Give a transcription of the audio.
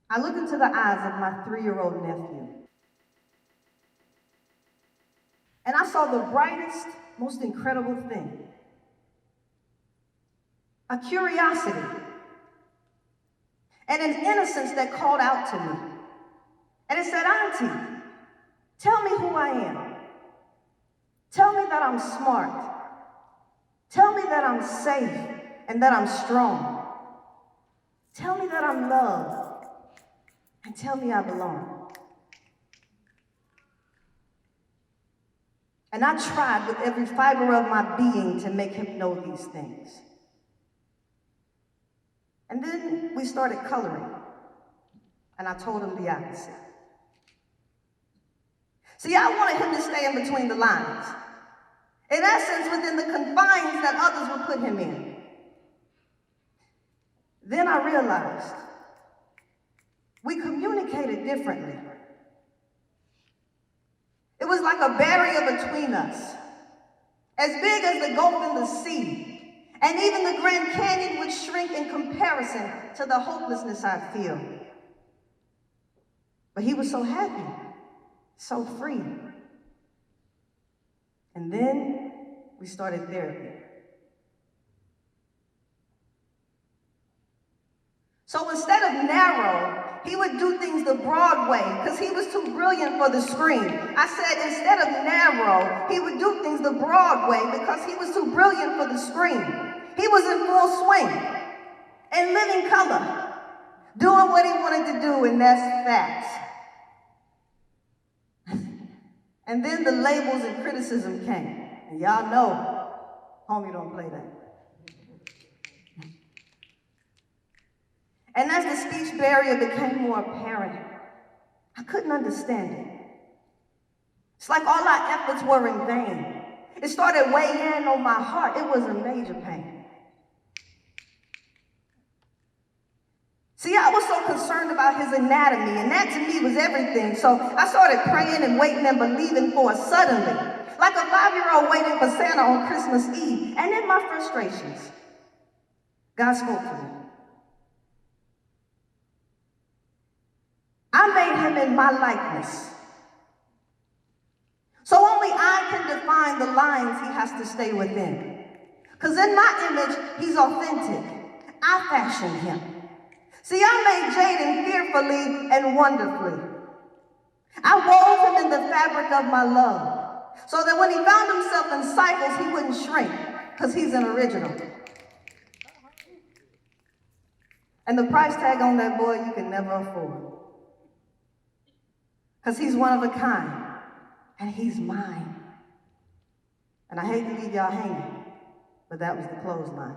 I looked into the eyes of my 3-year-old nephew, and I saw the brightest, most incredible thing. A curiosity and an innocence that called out to me. And it said, "Auntie, tell me who I am. Tell me that I'm smart. Tell me that I'm safe and that I'm strong. Tell me that I'm loved, and tell me I belong." And I tried with every fiber of my being to make him know these things. And then we started coloring, and I told him the opposite. See, I wanted him to stay in between the lines. In essence, within the confines that others would put him in. Then I realized we communicated differently. It was like a barrier between us, as big as the Gulf and the sea. And even the Grand Canyon would shrink in comparison to the hopelessness I feel. But he was so happy, so free. And then we started therapy. So instead of narrow, he would do things the broad way because he was too brilliant for the screen. I said instead of narrow, he would do things the broad way because he was too brilliant for the screen. He was in full swing, in living color, doing what he wanted to do, and that's facts. And then the labels and criticism came. And y'all know, homie don't play that. And as the speech barrier became more apparent, I couldn't understand it. It's like all our efforts were in vain. It started weighing in on my heart. It was a major pain. See, I was so concerned about his anatomy, and that to me was everything. So I started praying and waiting and believing for a suddenly, like a 5-year-old waiting for Santa on Christmas Eve. And in my frustrations, God spoke to me. I made him in my likeness. So only I can define the lines he has to stay within. Because in my image, he's authentic. I fashioned him. See, I made Jaden fearfully and wonderfully. I wove him in the fabric of my love, so that when he found himself in cycles, he wouldn't shrink, because he's an original. And the price tag on that boy, you can never afford. Because he's one of a kind, and he's mine. And I hate to leave y'all hanging, but that was the clothesline.